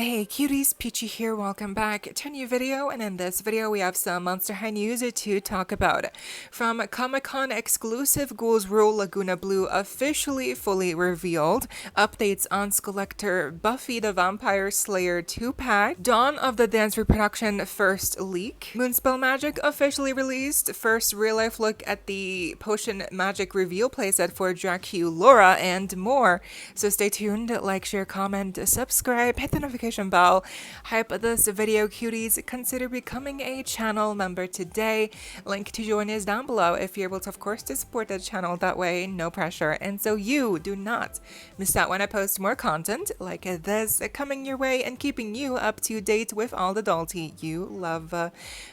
Hey cuties, PeachY here, welcome back to a new video, and in this video we have some Monster High news to talk about. From Comic-Con exclusive Ghouls Rule Lagoona Blue officially fully revealed, updates on Skullector, Buffy the Vampire Slayer 2-pack, Dawn of the Dance Reproduction first leak, Moonspell Magic officially released, first real-life look at the Potion Magic reveal playset for Draculaura, and more. So stay tuned, like, share, comment, subscribe, hit the notification bell, hype this video cuties, consider becoming a channel member today. Link to join is down below if you're able to, of course, to support the channel that way, no pressure, and so you do not miss out when I post more content like this coming your way and keeping you up to date with all the dollty you love.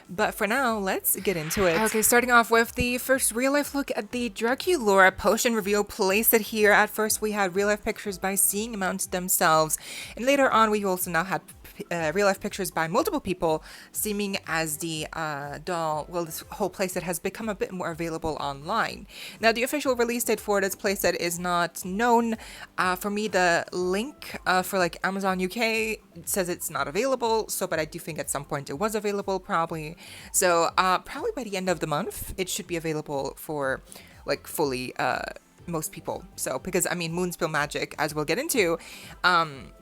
But for now, let's get into it. Okay, starting off with the first real-life look at the Draculaura potion reveal playset here. At first we had real-life pictures by Seeing Mount themselves, and later on we also now had real-life pictures by multiple people seeming as the doll. Well, this whole playset has become a bit more available online. Now, the official release date for this playset is not known. For me, the link for like Amazon UK says it's not available, but I do think at some point it was available, probably. So probably by the end of the month, it should be available for like fully most people. So because I mean Moonspell Magic, as we'll get into,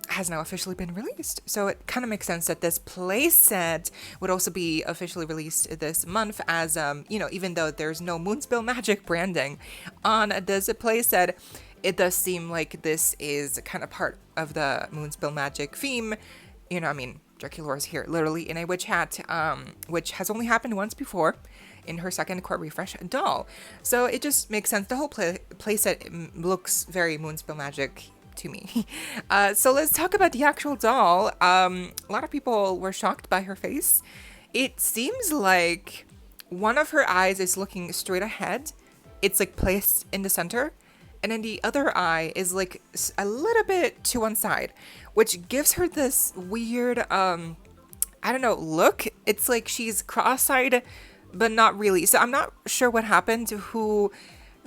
has now officially been released, so it kind of makes sense that this playset would also be officially released this month, as you know, even though there's no Moonspell Magic branding on this playset, it does seem like this is kind of part of the Moonspell Magic theme. You know, I mean, Draculaura is here literally in a witch hat, which has only happened once before in her second core refresh doll. So it just makes sense. The whole playset looks very Moonspell Magic to me. So let's talk about the actual doll. A lot of people were shocked by her face. It seems like one of her eyes is looking straight ahead. It's like placed in the center. And then the other eye is like a little bit to one side, which gives her this weird, I don't know, look. It's like she's cross-eyed, but not really. So I'm not sure what happened to who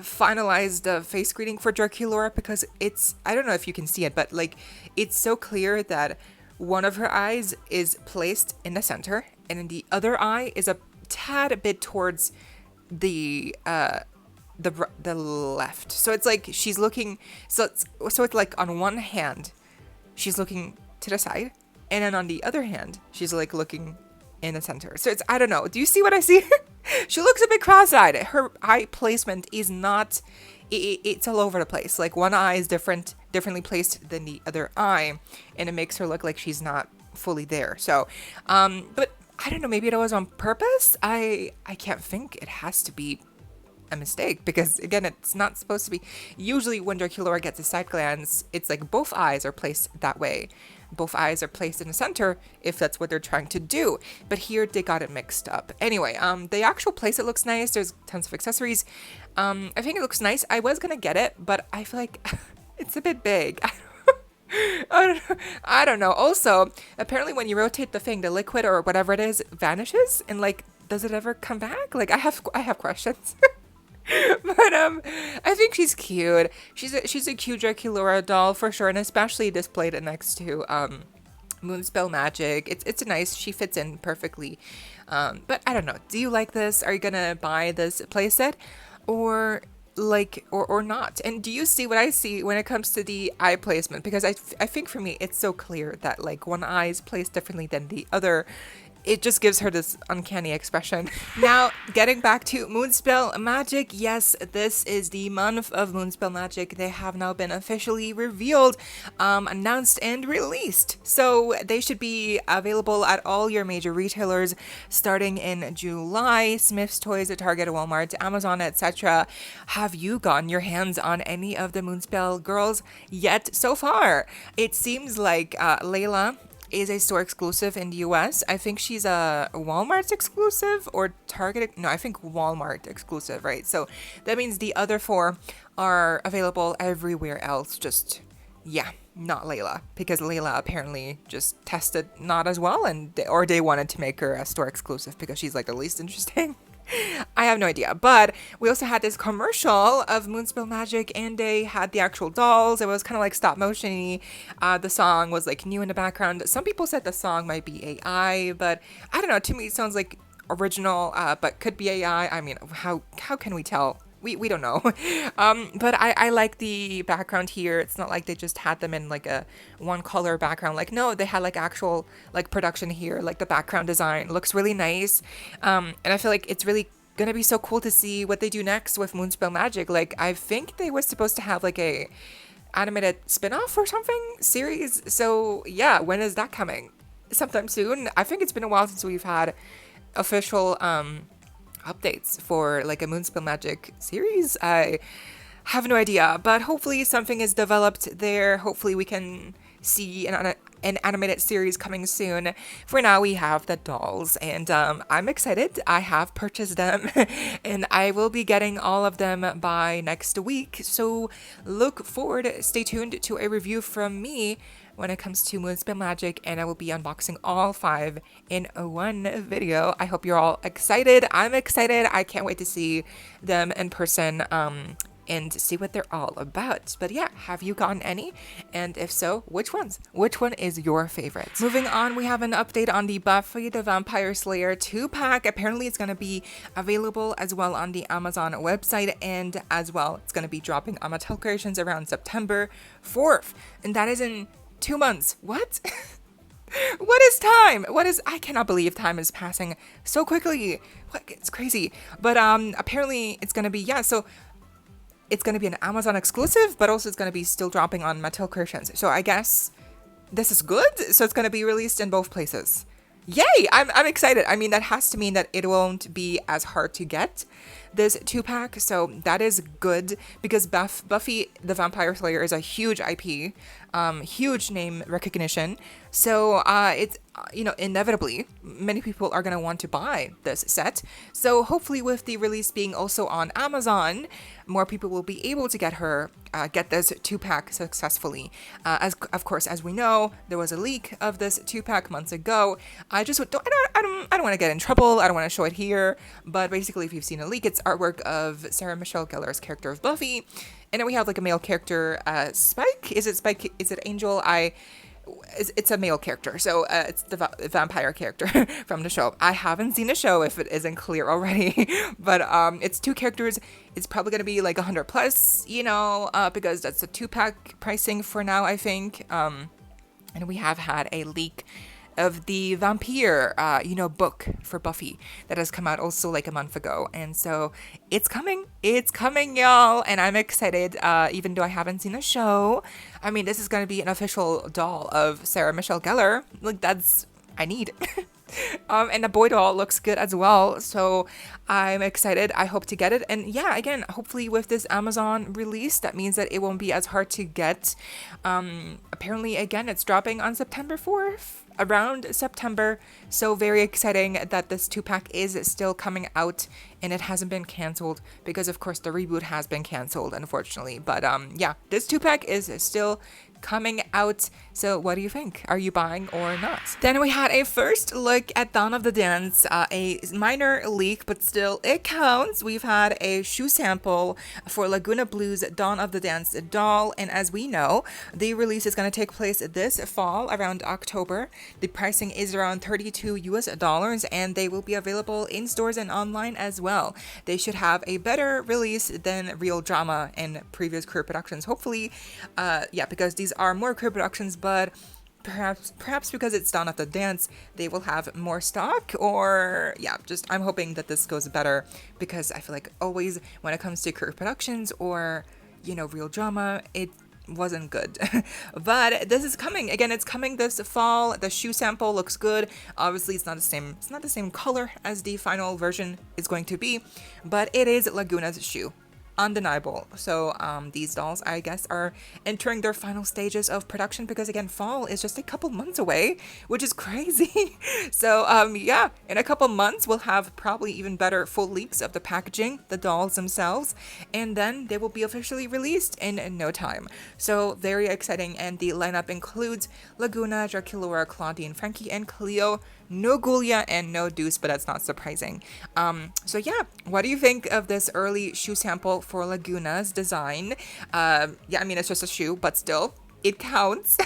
finalized the face screening for Draculaura, because it's, I don't know if you can see it, but like it's so clear that one of her eyes is placed in the center, and then the other eye is a tad bit towards the left. So it's like she's looking, so it's like on one hand she's looking to the side, and then on the other hand she's like looking in the center. So it's, I don't know, do you see what I see? She looks a bit cross-eyed. Her eye placement is not, it's all over the place. Like one eye is differently placed than the other eye, and it makes her look like she's not fully there. So but I don't know, maybe it was on purpose. I can't think. It has to be a mistake, because again, it's not supposed to be. Usually when Draculaura gets a side glance, it's like both eyes are placed that way. Both eyes are placed in the center if that's what they're trying to do, but here they got it mixed up. Anyway, the actual playset looks nice. There's tons of accessories. I think it looks nice. I was gonna get it, but I feel like it's a bit big. I don't know. Also, apparently when you rotate the thing, the liquid or whatever it is vanishes, and like, does it ever come back? Like, I have questions. But I think she's cute. She's a cute Draculaura doll for sure, and especially displayed next to Moonspell Magic. It's a nice. She fits in perfectly. But I don't know. Do you like this? Are you gonna buy this playset, or like or not? And do you see what I see when it comes to the eye placement? Because I think for me it's so clear that like one eye is placed differently than the other. It just gives her this uncanny expression. Now, getting back to Moonspell Magic, yes, this is the month of Moonspell Magic. They have now been officially revealed, announced, and released. So they should be available at all your major retailers starting in July. Smith's Toys, Target, Walmart, Amazon, etc. Have you gotten your hands on any of the Moonspell girls yet so far? It seems like Layla is a store exclusive in the US. I think she's a Walmart exclusive or Target. No, I think Walmart exclusive, right? So that means the other four are available everywhere else. Just, yeah, not Layla, because Layla apparently just tested not as well, and or they wanted to make her a store exclusive because she's like the least interesting. I have no idea. But we also had this commercial of Moonspell Magic, and they had the actual dolls. It was kind of like stop motion-y. The song was like new in the background. Some people said the song might be AI, but I don't know. To me, it sounds like original, but could be AI. I mean, how can we tell? We don't know. But I like the background here. It's not like they just had them in like a one color background. Like, no, they had like actual like production here. Like the background design looks really nice. And I feel like it's really gonna be so cool to see what they do next with Moonspell Magic. Like, I think they were supposed to have like a animated spin-off or something series. So yeah, when is that coming? Sometime soon. I think it's been a while since we've had official updates for like a Moonspell Magic series. I have no idea, but hopefully something is developed there. Hopefully we can see an animated series coming soon. For now, we have the dolls, and I'm excited. I have purchased them, and I will be getting all of them by next week. So look forward, stay tuned to a review from me when it comes to Moonspell Magic, and I will be unboxing all 5 in one video. I hope you're all excited. I'm excited. I can't wait to see them in person and see what they're all about. But yeah, have you gotten any? And if so, which ones? Which one is your favorite? Moving on, we have an update on the Buffy the Vampire Slayer 2-pack. Apparently it's going to be available as well on the Amazon website, and as well it's going to be dropping on Mattel Creations around September 4th. And that is in 2 months. What? What is time? I cannot believe time is passing so quickly. What? It's crazy. But apparently it's gonna be, yeah, so it's gonna be an Amazon exclusive, but also it's gonna be still dropping on Mattel Creations. So I guess this is good. So it's gonna be released in both places. Yay! I'm excited. I mean, that has to mean that it won't be as hard to get this 2-pack, so that is good, because Buffy the Vampire Slayer is a huge IP, huge name recognition, so it's, you know, inevitably many people are going to want to buy this set. So hopefully with the release being also on Amazon, more people will be able to get this 2-pack successfully. As of course, as we know, there was a leak of this 2-pack months ago. I don't want to get in trouble. I don't want to show it here, but basically, if you've seen a leak, it's artwork of Sarah Michelle Gellar's character of Buffy, and then we have like a male character, Spike. Is it Spike? Is it Angel? It's a male character, so it's the vampire character from the show. I haven't seen the show, if it isn't clear already, but it's 2 characters. It's probably gonna be like 100 plus, you know, because that's a 2-pack pricing for now, I think. And we have had a leak of the vampire, book for Buffy that has come out also like a month ago. And so it's coming, y'all. And I'm excited, even though I haven't seen the show. I mean, this is going to be an official doll of Sarah Michelle Gellar. Like, I need. And the boy doll looks good as well, so I'm excited. I hope to get it. And yeah, again, hopefully with this Amazon release, that means that it won't be as hard to get. Apparently, again, it's dropping on September 4th, around September, so very exciting that this 2-pack is still coming out and it hasn't been canceled, because of course the reboot has been canceled, unfortunately. But yeah, this 2-pack is still coming out. So what do you think? Are you buying or not? Then we had a first look at Dawn of the Dance, a minor leak, but still it counts. We've had a shoe sample for Laguna Blues Dawn of the Dance doll, and as we know, the release is going to take place this fall around October. The pricing is around $32 US, and they will be available in stores and online as well. They should have a better release than Real Drama and previous career productions, hopefully. Yeah, because these are more career productions, but perhaps because it's Dawn of the Dance, they will have more stock, or yeah, just I'm hoping that this goes better, because I feel like always when it comes to career productions or, you know, Real Drama, it wasn't good. But this is coming again. It's coming this fall. The shoe sample looks good. Obviously it's not the same color as the final version is going to be, but it is Laguna's shoe. undeniable. So these dolls, I guess, are entering their final stages of production because, again, fall is just a couple months away, which is crazy. So yeah, in a couple months, we'll have probably even better full leaks of the packaging, the dolls themselves, and then they will be officially released in no time. So very exciting, and the lineup includes Lagoona, Draculaura, Claudine, Frankie, and Cleo. No Ghoulia and no Deuce, but that's not surprising. So yeah, what do you think of this early shoe sample for Lagoona's design? Yeah, I mean, it's just a shoe, but still, it counts.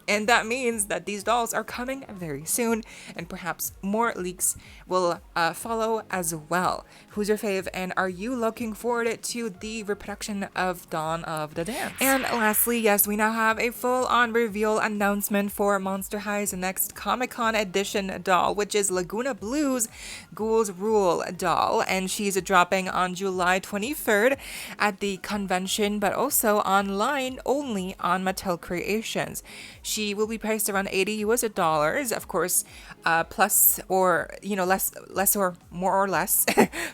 And that means that these dolls are coming very soon, and perhaps more leaks will follow as well. Who's your fave, and are you looking forward to the reproduction of Dawn of the Dance? And lastly, yes, we now have a full-on reveal announcement for Monster High's next Comic-Con edition doll, which is Lagoona Blue's Ghouls Rule doll, and she's dropping on July 23rd at the convention, but also online only on Mattel Creations. She will be priced around $80 US, of course, plus or, less or more or less,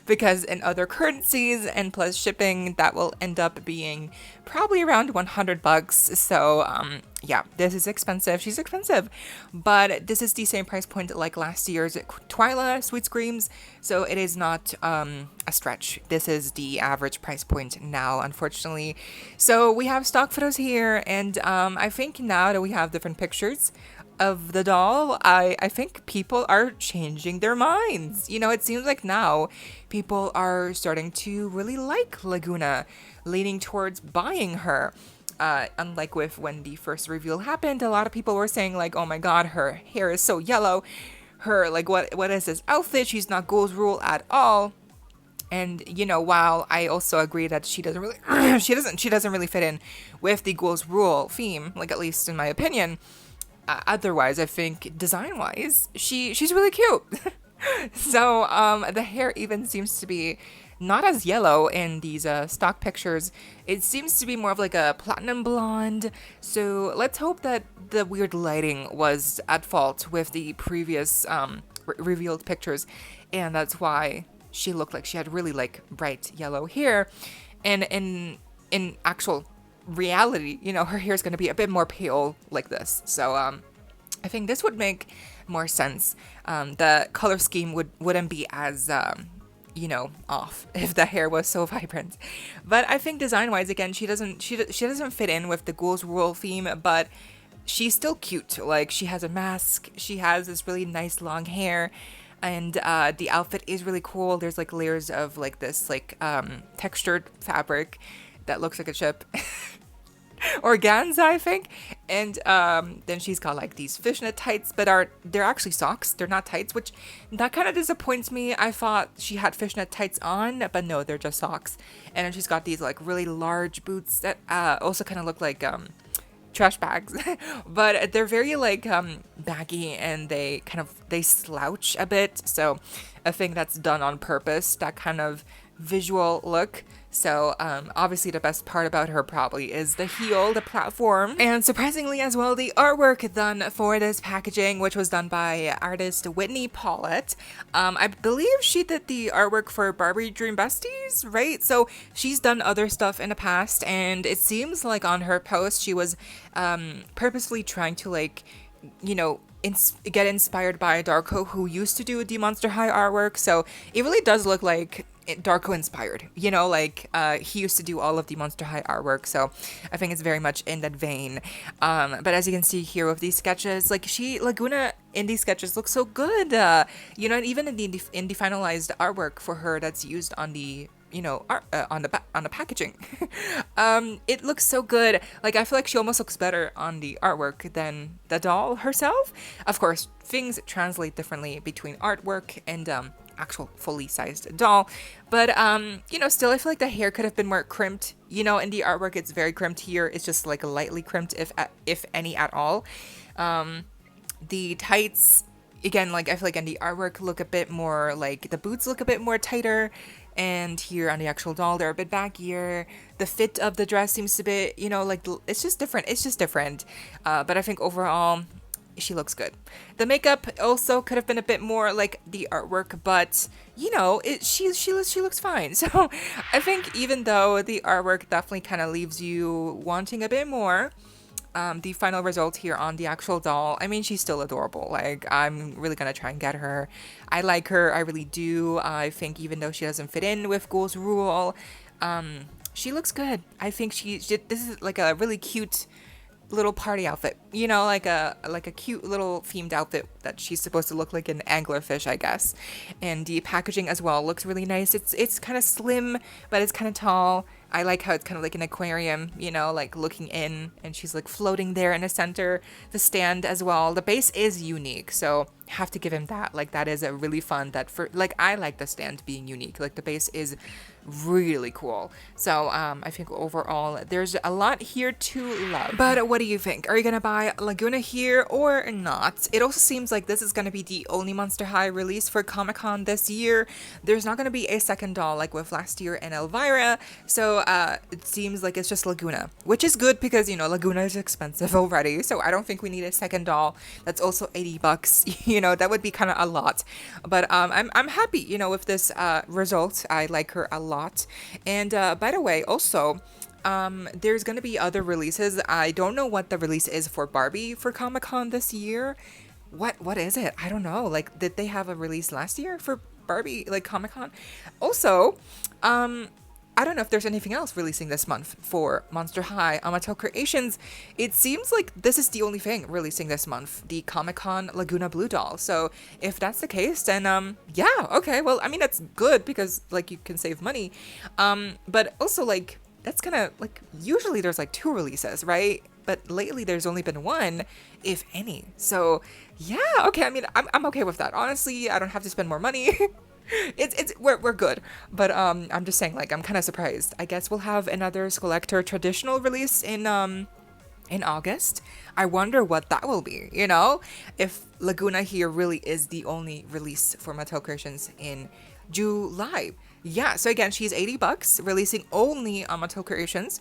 because in other currencies and plus shipping, that will end up being probably around $100. So yeah, this is expensive. She's expensive, but this is the same price point like last year's Twyla Sweet Screams, so it is not a stretch. This is the average price point now, unfortunately. So we have stock photos here, and I think now that we have different pictures of the doll, I think people are changing their minds. It seems like now people are starting to really like Lagoona, leaning towards buying her. Unlike with when the first reveal happened, a lot of people were saying like, oh my god, her hair is so yellow. Her, like, what is this outfit? She's not Ghouls Rule at all. And while I also agree that she doesn't really she doesn't really fit in with the Ghouls Rule theme, like, at least in my opinion. Otherwise, I think design-wise, she's really cute. So the hair even seems to be not as yellow in these stock pictures. It seems to be more of like a platinum blonde. So let's hope that the weird lighting was at fault with the previous revealed pictures, and that's why she looked like she had really like bright yellow hair. And in actual reality, her hair is going to be a bit more pale like this. So I think this would make more sense. The color scheme wouldn't be as off if the hair was so vibrant. But I think design-wise, again, she doesn't fit in with the Ghouls Rule theme, but she's still cute. Like, she has a mask, she has this really nice long hair, and the outfit is really cool. There's like layers of like this like textured fabric that looks like a ship. Organza, I think. And then she's got like these fishnet tights, but they're actually socks. They're not tights, which that kind of disappoints me. I thought she had fishnet tights on, but no, they're just socks. And then she's got these like really large boots that also kind of look like trash bags, but they're very like baggy, and they slouch a bit. So I think that's done on purpose, that kind of visual look. So obviously the best part about her probably is the heel, the platform, and surprisingly as well, the artwork done for this packaging, which was done by artist Whitney Paulette. I believe she did the artwork for Barbie Dream Besties, right? So she's done other stuff in the past, and it seems like on her post she was purposefully trying to like, get inspired by Darko, who used to do the Monster High artwork. So it really does look like Darko inspired, he used to do all of the Monster High artwork, so I think it's very much in that vein. But as you can see here with these sketches, like Lagoona in these sketches looks so good, and even in the finalized artwork for her that's used on the on the packaging, it looks so good. Like, I feel like she almost looks better on the artwork than the doll herself. Of course, things translate differently between artwork and actual fully sized doll, but still I feel like the hair could have been more crimped. In the artwork it's very crimped. Here it's just like lightly crimped, if any at all. The tights, again, like I feel like in the artwork look a bit more like the boots look a bit more tighter, and here on the actual doll they're a bit baggier. The fit of the dress seems to be, like, it's just different. But I think overall she looks good. The makeup also could have been a bit more like the artwork, but you know, she looks fine. So I think even though the artwork definitely kind of leaves you wanting a bit more, the final result here on the actual doll, I mean, she's still adorable. Like, I'm really gonna try and get her. I like her, I really do. I think even though she doesn't fit in with Ghouls Rule, she looks good. I think this is like a really cute little party outfit, you know, like a cute little themed outfit that she's supposed to look like an anglerfish, I guess. And the packaging as well looks really nice. It's kind of slim, but it's kind of tall. I like how it's kind of like an aquarium, you know, like looking in, and she's like floating there in the center. The stand as well. The base is unique, so have to give him that. Like, that is a really fun, that for like, I like the stand being unique. Like, the base is really cool. So I think overall there's a lot here to love. But what do you think? Are you gonna buy Lagoona here or not? It also seems like this is gonna be the only Monster High release for Comic-Con this year. There's not gonna be a second doll like with last year and Elvira, so it seems like it's just Lagoona, which is good because, you know, Lagoona is expensive already, so I don't think we need a second doll that's also 80 bucks. You know, that would be kind of a lot. But I'm happy, you know, with this result. I like her a lot. And by the way, also, there's gonna be other releases. I don't know what the release is for Barbie for Comic-Con this year. What is it? I don't know. Like, did they have a release last year for Barbie, like Comic-Con? Also, I don't know if there's anything else releasing this month for Monster High. Mattel Creations, it seems like this is the only thing releasing this month, the Comic-Con Lagoona Blue doll. So if that's the case, then yeah, okay. Well, I mean, that's good because, like, you can save money. But also, like, that's kind of like, usually there's like 2 releases, right? But lately there's only been 1, if any. So yeah, okay. I mean, I'm okay with that. Honestly, I don't have to spend more money. We're good, but I'm just saying, like, I'm kind of surprised. I guess we'll have another Skullector traditional release in August. I wonder what that will be, you know, if Lagoona here really is the only release for Mattel Creations in July. Yeah, so again, she's 80 bucks, releasing only on Mattel Creations,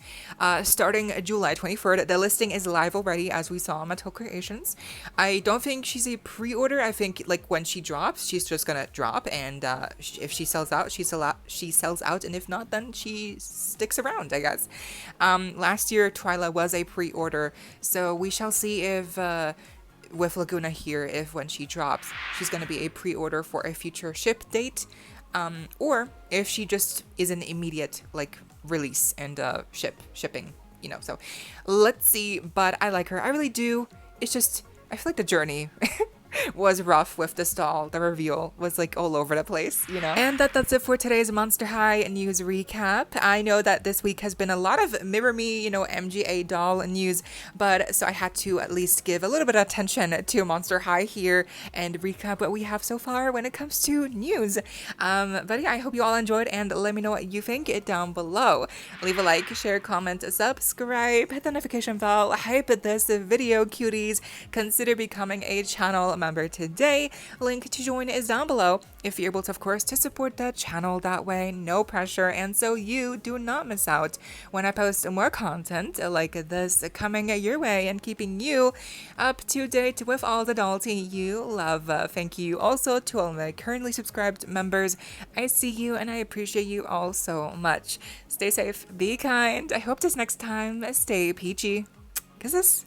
starting July 23rd. The listing is live already, as we saw on Mattel Creations. I don't think she's a pre-order. I think, like, when she drops, she's just gonna drop, and if she sells out, she sells out, and if not, then she sticks around, I guess. Last year, Twyla was a pre-order, so we shall see if with Lagoona here, if when she drops, she's gonna be a pre-order for a future ship date. Or if she just is an immediate, like, release and shipping, you know. So let's see. But I like her, I really do. It's just, I feel like the journey was rough with this doll. The reveal was like all over the place, you know. And that's it for today's Monster High news recap. I know that this week has been a lot of Mirror Me, you know, MGA doll news, but so I had to at least give a little bit of attention to Monster High here and recap what we have so far when it comes to news. But yeah, I hope you all enjoyed, and let me know what you think down below. Leave a like, share, comment, subscribe, hit the notification bell, hype this video, cuties. Consider becoming a channel member today. Link to join is down below if you're able to, of course, to support the channel that way. No pressure, and so you do not miss out when I post more content like this coming your way and keeping you up to date with all the dolls you love. Thank you also to all my currently subscribed members. I see you and I appreciate you all so much. Stay safe, be kind. I hope this next time stay peachy. Kisses.